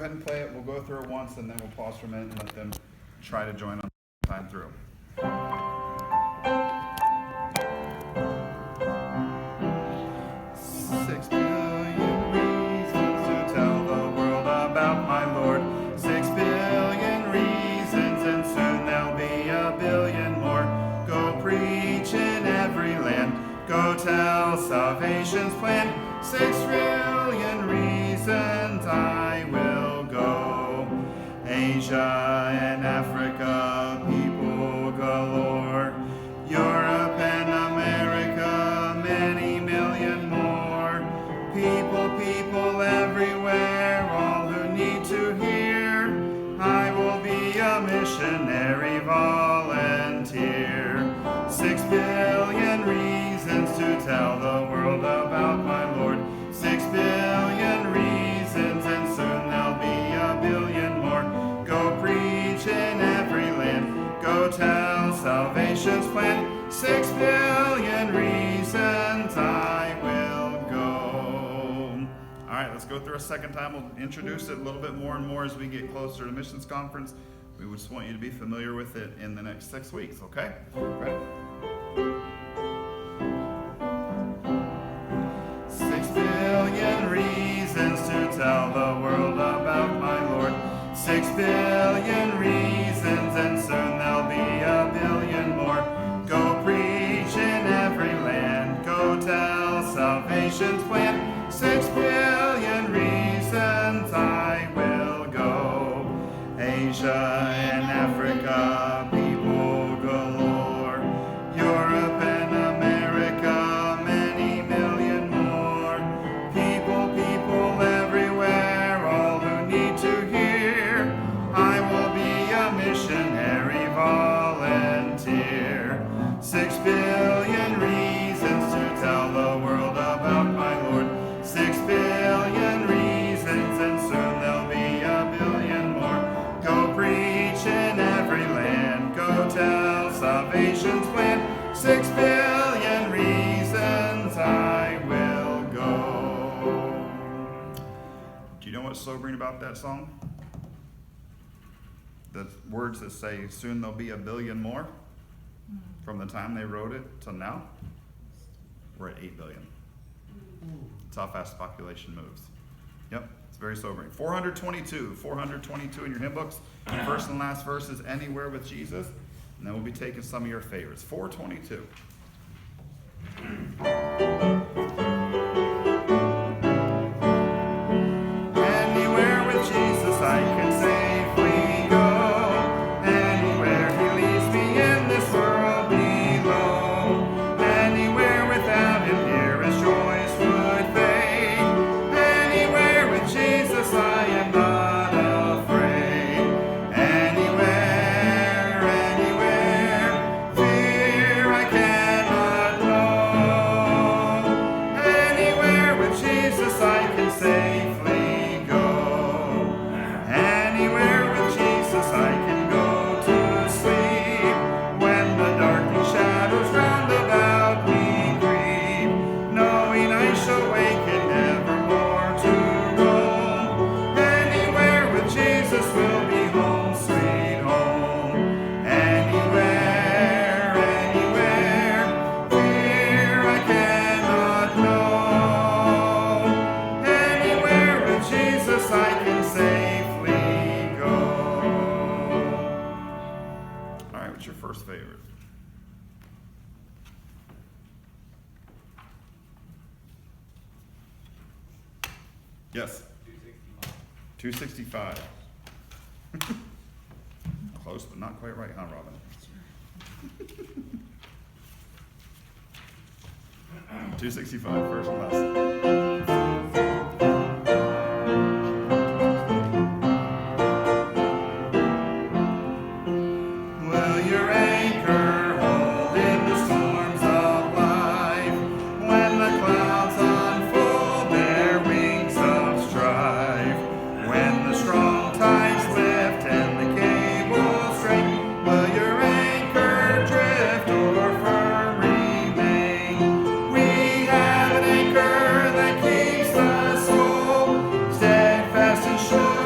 Go ahead and play it. We'll go through it once and then we'll pause for a minute and let them try to join on time through. 6 billion reasons to tell the world about my Lord. 6 billion reasons, and soon there'll be a billion more. Go preach in every land. Go tell salvation's plan. 6 trillion reasons I will go. Asia and Africa, people galore. Europe and America, many million more. People everywhere, all who need to hear. I will be a missionary volunteer. 6 billion reasons to tell the world about my Lord. 6 billion reasons, and soon there'll be a billion more. Go preach in every land. Go tell salvation's plan. 6 billion reasons I will go. All right, let's go through a second time. We'll introduce it a little bit more and more as we get closer to Missions Conference. We just want you to be familiar with it in the next 6 weeks, okay? Ready? 6 billion reasons to tell the world about my Lord. 6 billion reasons, and soon there'll be a billion more. Go preach in every land. Go tell salvation's plan. 6 billion reasons I will go. Asia and Africa, people galore. Europe and America, many million more. People everywhere, all who need to hear. I will be a missionary volunteer. 6 billion reasons to tell the world about my Lord. 6 billion reasons, and soon there'll be a billion more. Go preach in every land. Go tell salvation's plan. 6 billion reasons I will go. Do you know what's sobering about that song? The words that say, soon there'll be a billion more. From the time they wrote it till now, we're at 8 billion. That's how fast population moves. Yep, it's very sobering. 422 in your hymn books. First and last verse is anywhere with Jesus. And then we'll be taking some of your favorites. 422. Anywhere with Jesus I can safely go. Anywhere he leads me in this world below. Anywhere without him here his joys would fade. Anywhere with Jesus I am not afraid. Anywhere, fear I cannot know. Anywhere with Jesus I can safely go. Anywhere with Jesus I can go to sleep. When the darkening shadows round about me creep, knowing I shall waken nevermore to roam. Anywhere with Jesus will be home, sweet home. Anywhere, fear I cannot know. Anywhere with Jesus I can safely go. All right, what's your first favorite? Yes. 265. Close, but not quite right, huh, Robin? 265, first and last. Will your anchor hold in the storms of life? When the clouds unfold their wings of strife, when the strong tides lift and the cables strain, will your anchor drift or firm remain? We have an anchor that keeps us whole, steadfast and sure.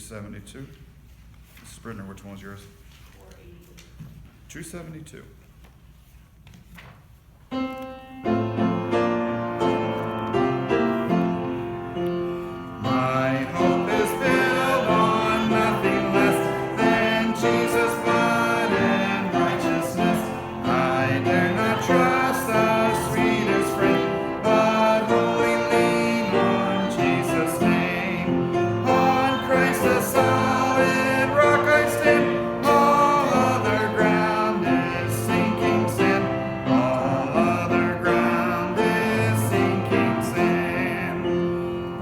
272. Mrs. Britner, which one was yours? 272. My hope is built on nothing less than Jesus' blood and righteousness. I dare not trust the sweetest friend, but wholly lean on Jesus' name. On Christ the solid rock I stand. All other ground is sinking sand. All other ground is sinking sand.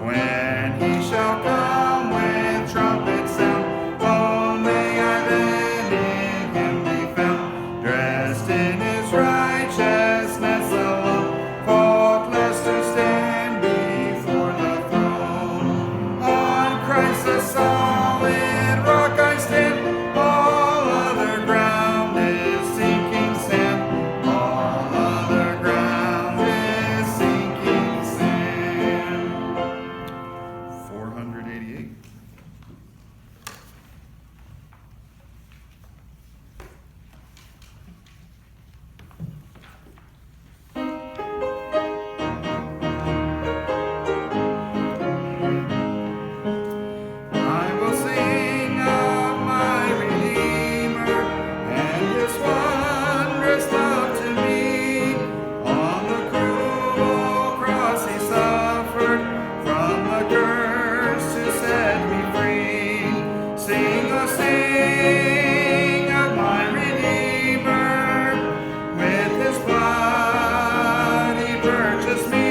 When he shall come with trumpet sound, oh, may I then in him be found, dressed in his righteousness alone, faultless to stand before the throne. On Christ the solid rock I stand. All other ground is sinking sand. All other ground is sinking sand. 488. I will sing of my Redeemer and his wondrous love to me. On the cruel cross he suffered, from the curse to set me free. Sing, oh sing of my Redeemer, with his blood he purchased me.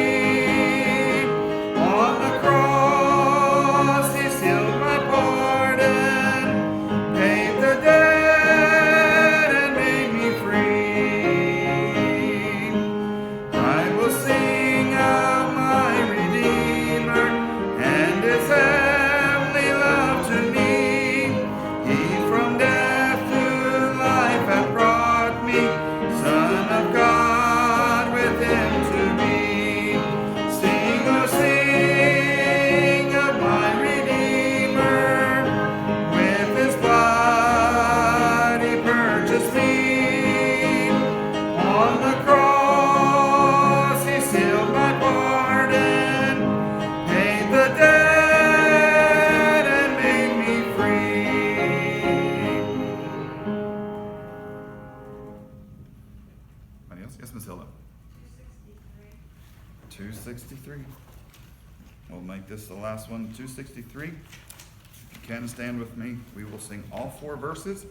On the cross he sealed my pardon, paid the debt and made me free. I will sing of my Redeemer and his heavenly love to me. He from death to life hath brought me, Son of God with him to be. Sing, oh sing of my Redeemer, with his blood he purchased me. On the cross he sealed my pardon, paid the debt and made me free. Anybody else? Yes, Ms. Hilda. 263. We'll make this the last one. 263. If you can stand with me, we will sing all four verses.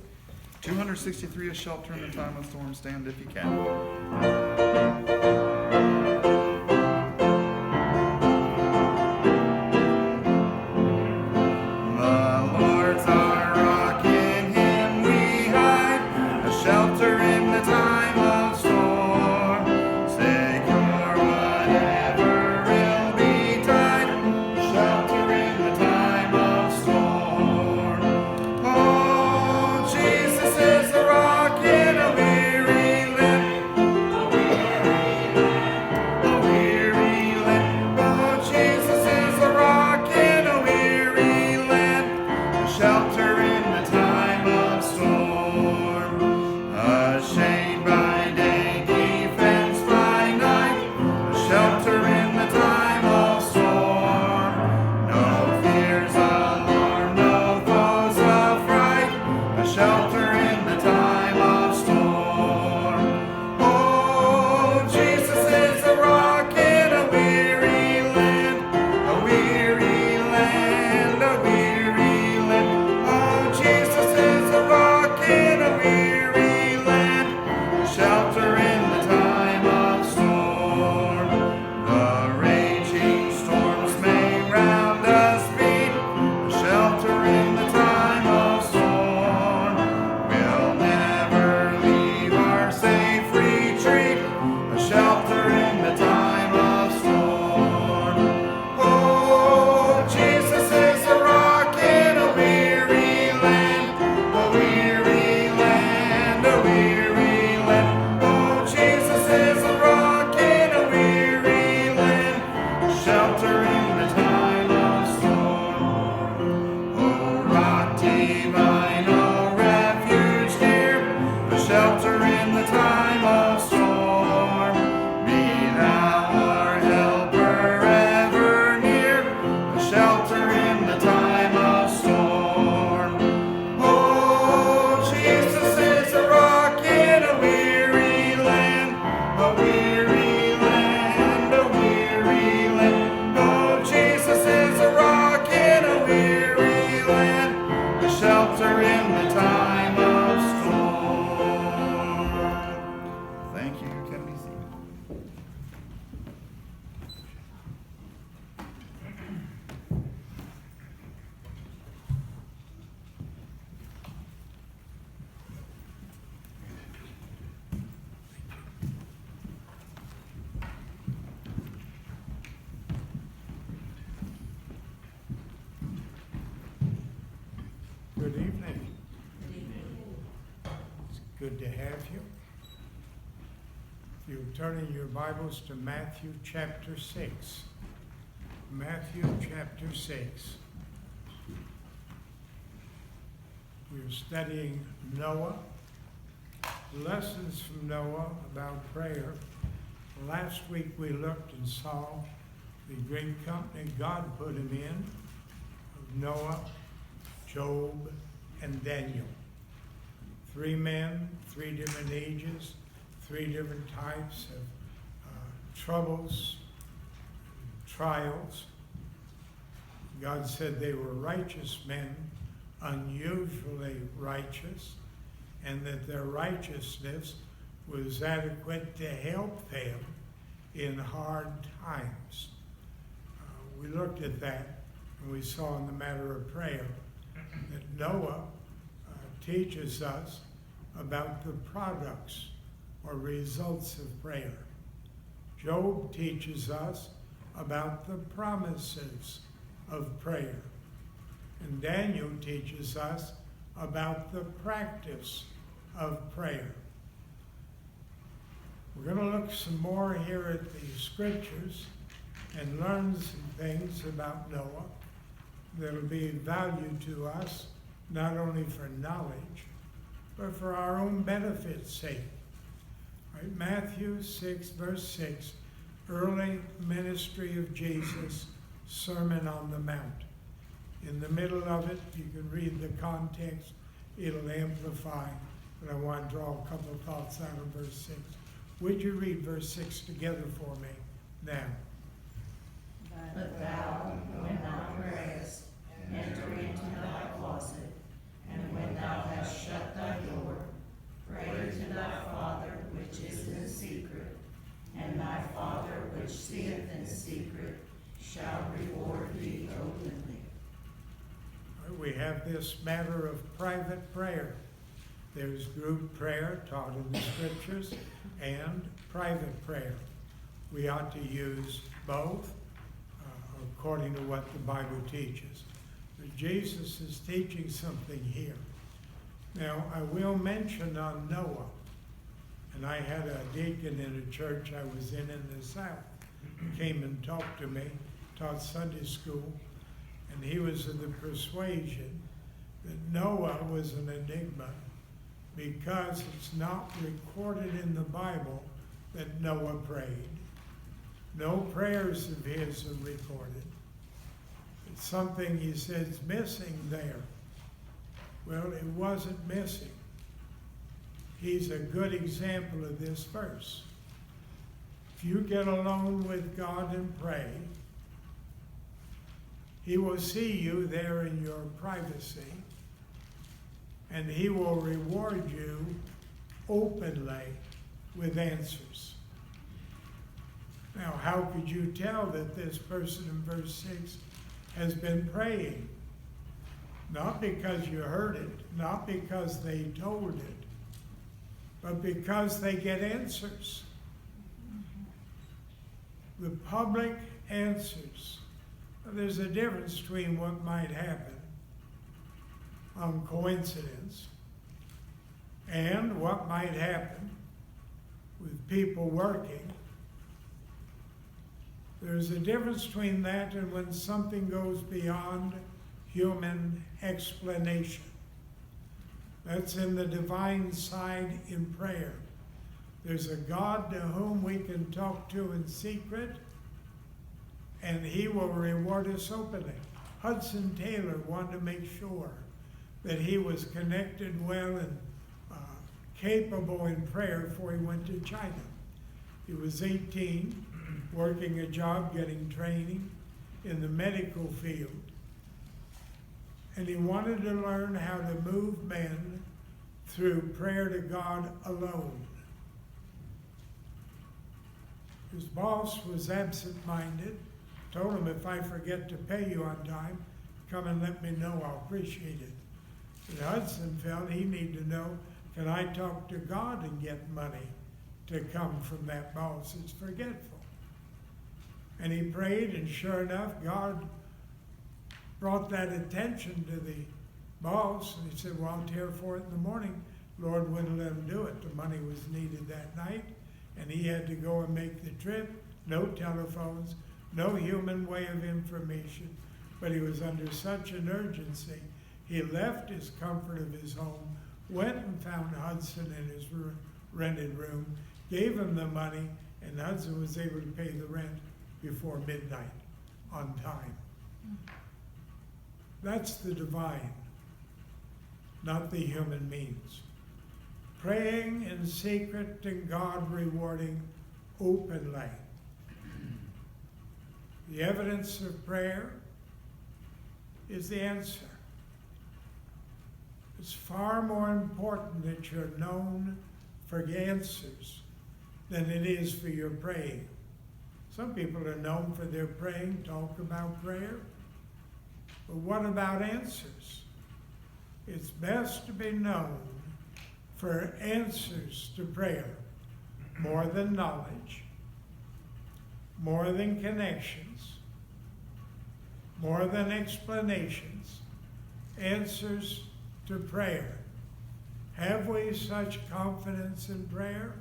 263 is Shelter in the Time of Storm. Stand if you can. The Lord's our rock, in him we hide, a shelter in the time of storm. Secure whatever ill betide, shelter in the time of storm. Oh, Jesus is the rock in a weary land, a in the time of storm. Be thou our helper ever near, a shelter in the time of storm. Oh, Jesus is a rock in a weary land, a weary land, a weary land. Oh, Jesus is a rock in a weary land, a shelter in the time of storm. Thank you. You can be seated. Good evening. It's good to have you. If you turn in your Bibles to Matthew chapter 6. Matthew chapter 6. We're studying Noah, lessons from Noah about prayer. Last week we looked and saw the great company God put him in, of Noah, Job, and Daniel. 3 men, 3 different ages, 3 different types of troubles, trials. God said they were righteous men, unusually righteous, and that their righteousness was adequate to help them in hard times. We looked at that, and we saw in the matter of prayer that Noah teaches us about the products or results of prayer. Job teaches us about the promises of prayer. And Daniel teaches us about the practice of prayer. We're going to look some more here at the scriptures and learn some things about Noah that'll be of value to us, not only for knowledge, but for our own benefit's sake. Right? Matthew 6, verse 6, early ministry of Jesus, Sermon on the Mount. In the middle of it, you can read the context. It'll amplify, but I want to draw a couple of thoughts out of verse 6. Would you read verse 6 together for me now? But thou, when thou prayest, enter into thy closet, and when thou hast shut thy door, pray to thy Father which is in secret, and thy Father which seeth in secret shall reward thee openly. We have this matter of private prayer. There's group prayer taught in the scriptures and private prayer. We ought to use both according to what the Bible teaches. But Jesus is teaching something here. Now, I will mention on Noah, and I had a deacon in a church I was in the South, came and talked to me, taught Sunday school, and he was of the persuasion that Noah was an enigma because it's not recorded in the Bible that Noah prayed. No prayers of his are recorded. It's something he says missing there. Well, it wasn't missing. He's a good example of this verse. If you get alone with God and pray, he will see you there in your privacy, and he will reward you openly with answers. Now, how could you tell that this person in verse 6 has been praying? Not because you heard it, not because they told it, but because they get answers. The public answers. There's a difference between what might happen on coincidence and what might happen with people working. There's a difference between that and when something goes beyond human explanation. That's in the divine side in prayer. There's a God to whom we can talk to in secret, and he will reward us openly. Hudson Taylor wanted to make sure that he was connected well and capable in prayer before he went to China. He was 18, working a job, getting training in the medical field. And he wanted to learn how to move men through prayer to God alone. His boss was absent-minded, told him, if I forget to pay you on time, come and let me know, I'll appreciate it. But Hudson felt he needed to know, can I talk to God and get money to come from that boss that's forgetful? And he prayed, and sure enough, God brought that attention to the boss, and he said, well, I'll tear for it in the morning. Lord wouldn't let him do it. The money was needed that night, and he had to go and make the trip. No telephones, no human way of information, but he was under such an urgency. He left his comfort of his home, went and found Hudson in his rented room, gave him the money, and Hudson was able to pay the rent before midnight on time. That's the divine, not the human means. Praying in secret and God rewarding openly. The evidence of prayer is the answer. It's far more important that you're known for answers than it is for your praying. Some people are known for their praying, talk about prayer. But what about answers? It's best to be known for answers to prayer, more than knowledge, more than connections, more than explanations, answers to prayer. Have we such confidence in prayer?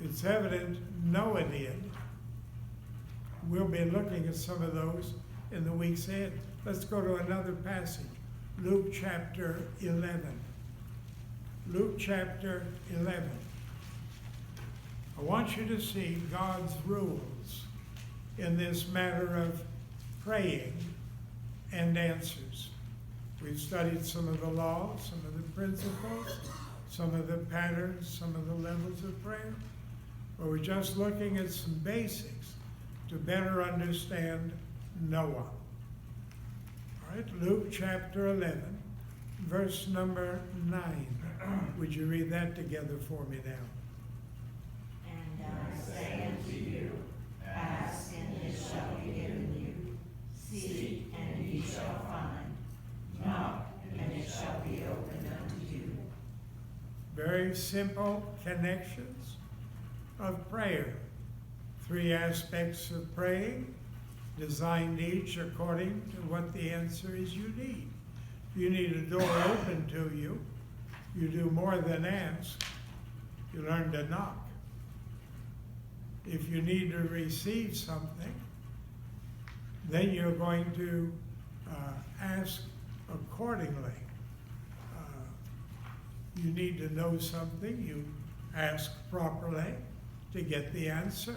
It's evident Noah did. We'll be looking at some of those in the weeks ahead. Let's go to another passage, Luke chapter 11. Luke chapter 11. I want you to see God's rules in this matter of praying and answers. We've studied some of the laws, some of the principles, some of the patterns, some of the levels of prayer. But we're just looking at some basics to better understand Noah. All right, Luke chapter 11, verse number 9. Would you read that together for me now? And I say unto you, ask, and it shall be given you. Seek, and ye shall find. Knock, and it shall be opened unto you. Very simple connections of prayer. 3 aspects of praying, designed each according to what the answer is you need. If you need a door open to you, you do more than ask. You learn to knock. If you need to receive something, then you're going to ask accordingly. You need to know something, you ask properly to get the answer.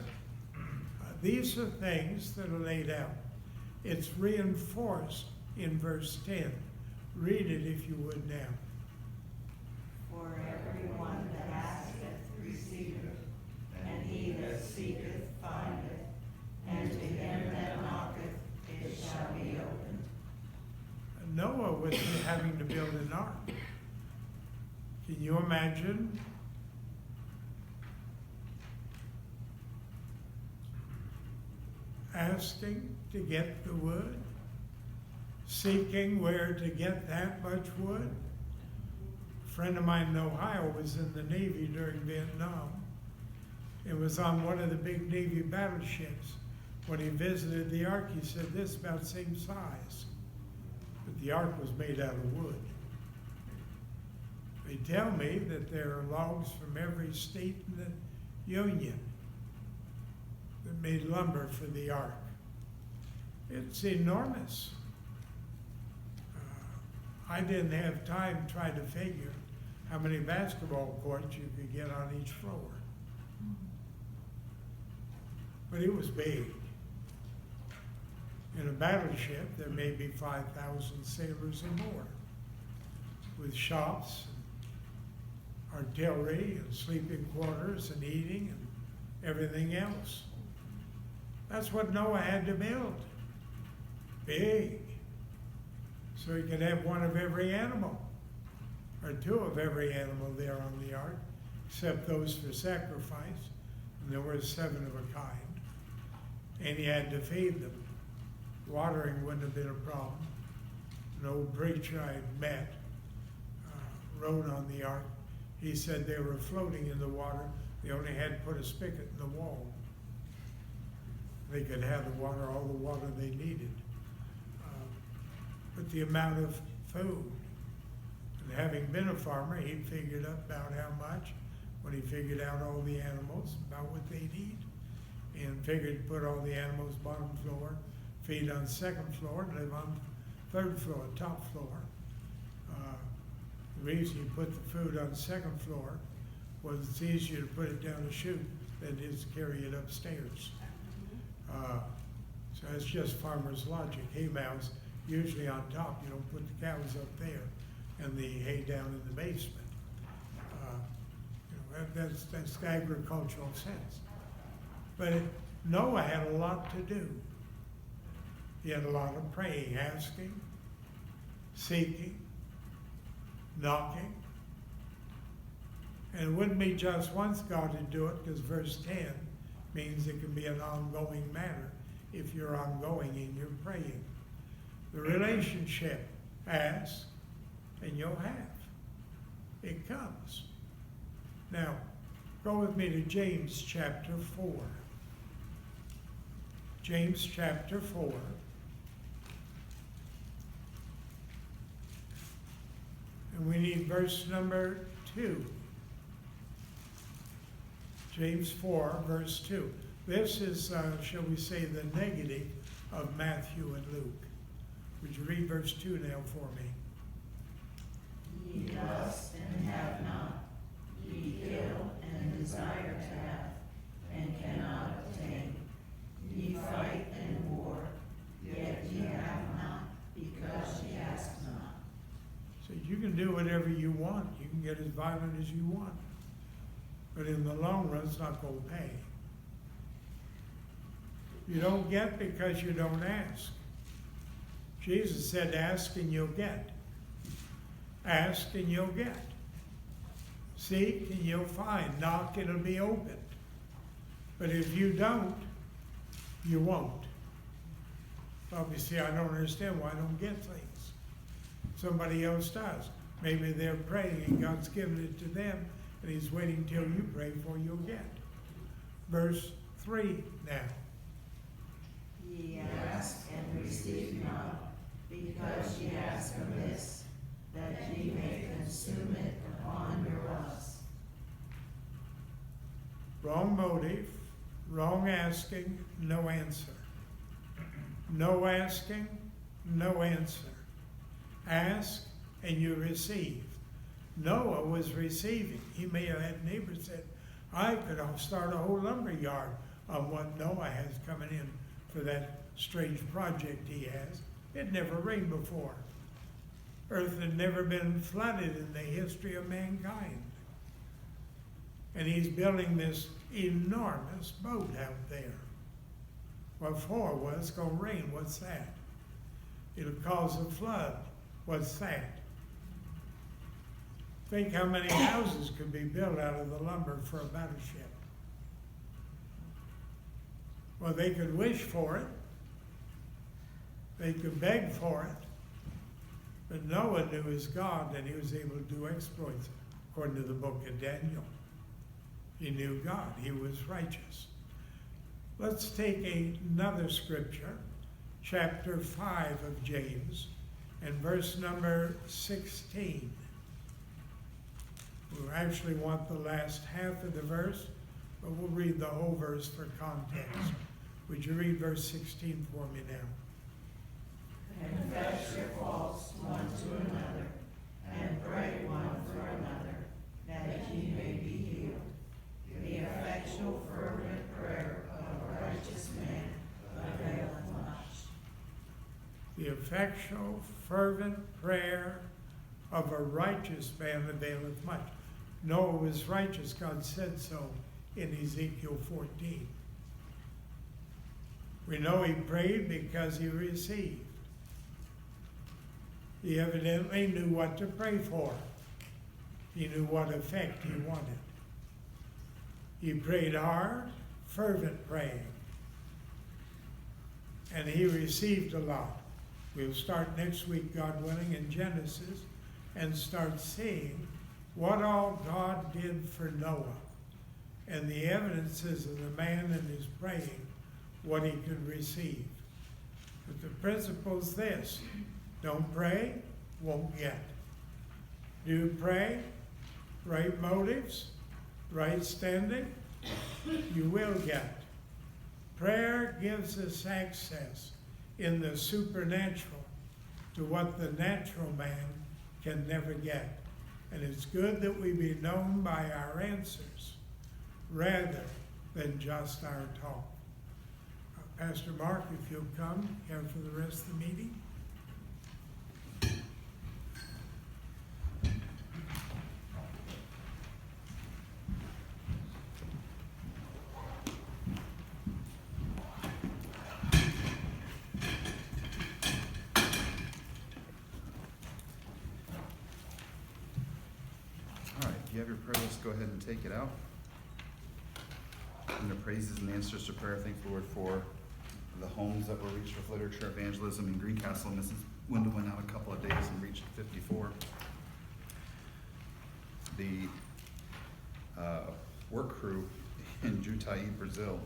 These are things that are laid out. It's reinforced in verse 10. Read it if you would now. For everyone that asketh receiveth, and he that seeketh findeth, and to him that knocketh it shall be opened. Noah was having to build an ark. Can you imagine? Asking to get the wood, seeking where to get that much wood. A friend of mine in Ohio was in the Navy during Vietnam. It was on one of the big Navy battleships. When he visited the ark, he said, this is about the same size. But the ark was made out of wood. They tell me that there are logs from every state in the Union that made lumber for the ark. It's enormous. I didn't have time trying to figure how many basketball courts you could get on each floor. But it was big. In a battleship, there may be 5,000 sailors or more, with shops, and artillery, and sleeping quarters, and eating, and everything else. That's what Noah had to build. Big. So he could have one of every animal, or two of every animal there on the ark, except those for sacrifice. And there were 7 of a kind. And he had to feed them. Watering wouldn't have been a problem. An old preacher I met wrote on the ark. He said they were floating in the water. They only had to put a spigot in the wall. They could have the water, all the water they needed. But the amount of food, and having been a farmer, he figured up about how much when he figured out all the animals, about what they'd eat, and figured to put all the animals bottom floor, feed on second floor, and live on third floor, top floor. The reason you put the food on the second floor was it's easier to put it down a chute than it is to carry it upstairs. So that's just farmer's logic. Hay mows usually on top. You don't put the cows up there and the hay down in the basement. That's the agricultural sense. But Noah had a lot to do. He had a lot of praying, asking, seeking, knocking. And it wouldn't be just once God would do it, because verse 10 means it can be an ongoing matter if you're ongoing in your praying. The relationship, ask, and you'll have. It comes. Now, go with me to James chapter 4. James chapter 4. And we need verse number 2. James 4, verse 2. This is, shall we say, the negative of Matthew and Luke. Would you read verse 2 now for me? Ye lust and have not, ye kill and desire to have, and cannot obtain. Ye fight and war, yet ye have not, because ye ask not. So you can do whatever you want. You can get as violent as you want. But in the long run, it's not going to pay. You don't get because you don't ask. Jesus said, ask and you'll get. Ask and you'll get. Seek and you'll find. Knock and it'll be opened. But if you don't, you won't. Obviously, I don't understand why I don't get things. Somebody else does. Maybe they're praying and God's given it to them, and he's waiting till you pray for you'll get. Verse 3 now. Ye ask and receive not, because ye ask amiss, that ye may consume it upon your lusts. Wrong motive, wrong asking, no answer. No asking, no answer. Ask and you receive. Noah was receiving. He may have had neighbors that I could start a whole lumber yard on what Noah has coming in for that strange project he has. It never rained before. Earth had never been flooded in the history of mankind. And he's building this enormous boat out there. What for? Well, it's going to rain. What's that? It'll cause a flood. What's that? Think how many houses could be built out of the lumber for a battleship. Well, they could wish for it. They could beg for it. But Noah knew his God, and he was able to do exploits, according to the book of Daniel. He knew God. He was righteous. Let's take another scripture, chapter 5 of James, and verse number 16. We actually want the last half of the verse, but we'll read the whole verse for context. Would you read verse 16 for me now? Confess your faults one to another, and pray one for another, that ye may be healed. Be affectionate effectual, fervent prayer of a righteous man availeth much. Noah was righteous, God said so in Ezekiel 14. We know he prayed because he received. He evidently knew what to pray for. He knew what effect he wanted. He prayed hard, fervent praying. And he received a lot. We'll start next week, God willing, in Genesis and start seeing what all God did for Noah and the evidences of the man and his praying, what he could receive. But the principle is this: don't pray, won't get. Do pray, right motives, right standing, you will get. Prayer gives us access in the supernatural to what the natural man can never get. And it's good that we be known by our answers rather than just our talk. Pastor Mark, if you'll come here for the rest of the meeting. All right, if you have your prayer list, go ahead and take it out. And the praises and answers to prayer, thank the Lord for the homes that were reached with literature evangelism in Greencastle. Mrs. Wendell went out a couple of days and reached 54. The work crew in Jutai, Brazil,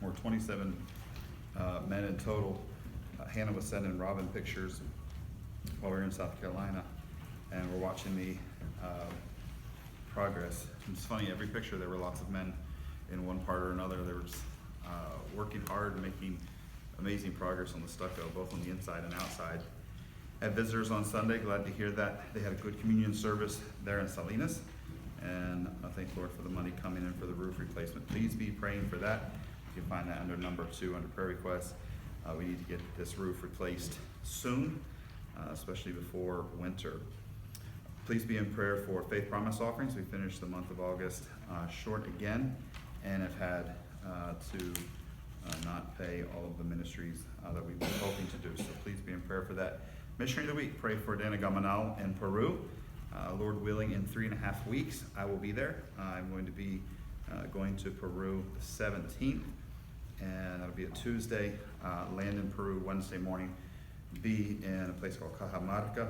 were 27 men in total. Hannah was sending Robin pictures while we were in South Carolina, and we're watching the progress. It's funny, every picture there were lots of men in one part or another. They were just working hard and making amazing progress on the stucco, both on the inside and outside. Had visitors on Sunday, glad to hear that. They had a good communion service there in Salinas, and I thank the Lord for the money coming in for the roof replacement. Please be praying for that. You can find that under number 2 under prayer requests. We need to get this roof replaced soon, especially before winter. Please be in prayer for Faith Promise offerings. We finished the month of August short again, and have had to not pay all of the ministries that we've been hoping to do. So please be in prayer for that. Missionary of the Week, pray for Dana Gamanal in Peru. Lord willing, in 3.5 weeks, I will be there. I'm going to be going to Peru the 17th, and that'll be a Tuesday. Land in Peru Wednesday morning. Be in a place called Cajamarca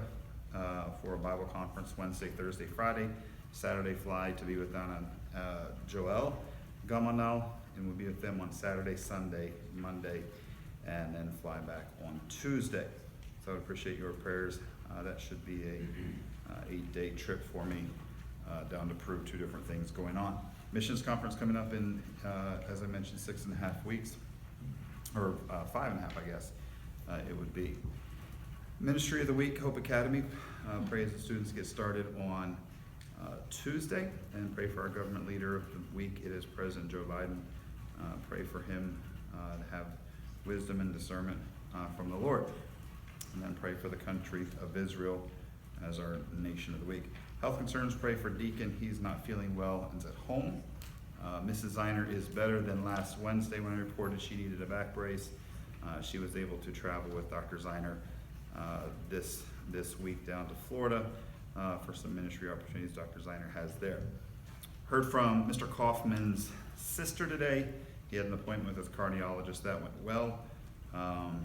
for a Bible conference Wednesday, Thursday, Friday. Saturday fly to be with Donna Joel Gamanal, and we'll be with them on Saturday, Sunday, Monday, and then fly back on Tuesday. So I would appreciate your prayers. That should be a 8-day trip for me down to Peru. 2 different things going on. Missions conference coming up in, as I mentioned, 6.5 weeks, or 5.5, I guess it would be. Ministry of the Week, Hope Academy. Pray as the students get started on Tuesday, and pray for our government leader of the week. It is President Joe Biden. Pray for him to have wisdom and discernment from the Lord. And then pray for the country of Israel as our nation of the week. Health concerns, pray for Deacon. He's not feeling well and is at home. Mrs. Zeiner is better than last Wednesday when I reported she needed a back brace. She was able to travel with Dr. Zeiner this week down to Florida for some ministry opportunities Dr. Zeiner has there. Heard from Mr. Kaufman's sister today. He had an appointment with his cardiologist. That went well,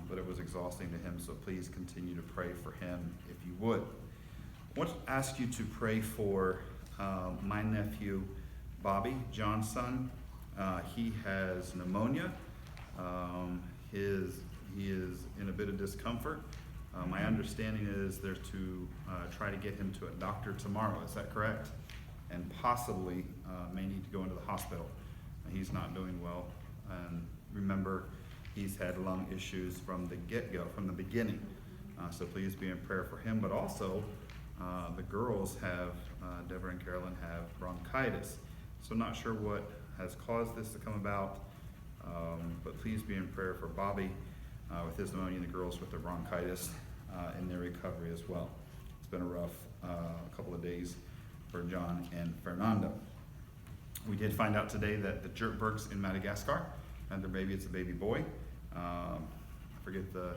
but it was exhausting to him, so please continue to pray for him if you would. I want to ask you to pray for my nephew, Bobby, John's son. He has pneumonia. He is in a bit of discomfort. My understanding is they're to try to get him to a doctor tomorrow. Is that correct? And possibly may need to go into the hospital. He's not doing well. And remember, he's had lung issues from the get-go, from the beginning. So please be in prayer for him. But also, the girls have, Deborah and Carolyn, have bronchitis. So not sure what has caused this to come about, but please be in prayer for Bobby. with his pneumonia, and the girls with their bronchitis in their recovery as well. It's been a rough couple of days for John and Fernando. We did find out today that the Jertbergs in Madagascar had their baby. It's a baby boy. I forget the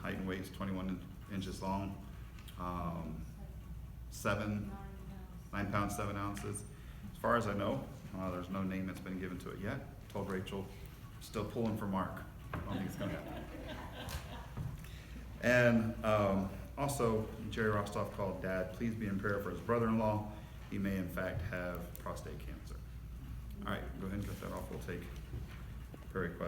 height and weight is 21 inches long, 9 pounds, 7 ounces. As far as I know, there's no name that's been given to it yet. Told Rachel, still pulling for Mark. I don't think it's gonna happen. And also, Jerry Rostov called, Dad, please be in prayer for his brother-in-law. He may in fact have prostate cancer. All right, go ahead and cut that off. We'll take prayer request.